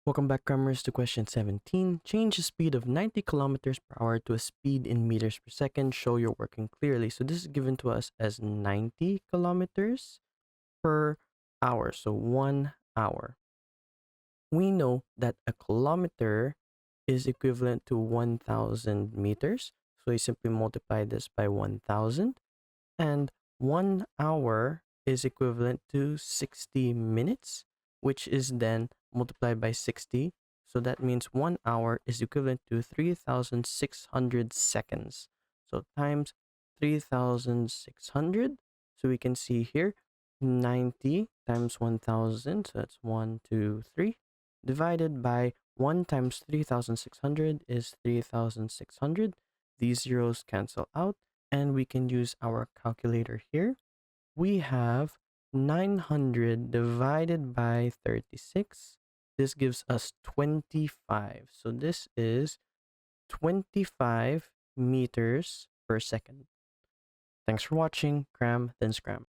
Welcome back, Crammers, to question 17. Change the speed of 90 kilometers per hour to a speed in meters per second. Show you're working clearly. So this is given to us as 90 kilometers per hour. So 1 hour. We know that a kilometer is equivalent to 1,000 meters. So we simply multiply this by 1,000. And 1 hour is equivalent to 60 minutes, which is then multiplied by 60. So that means 1 hour is equivalent to 3,600 seconds. So times 3,600. So we can see here 90 times 1,000. So that's 1, 2, 3. Divided by 1 times 3,600 is 3,600. These zeros cancel out, and we can use our calculator here. We have 900 divided by 36. This gives us 25. So this is 25 meters per second. Thanks for watching. Cram, then scram.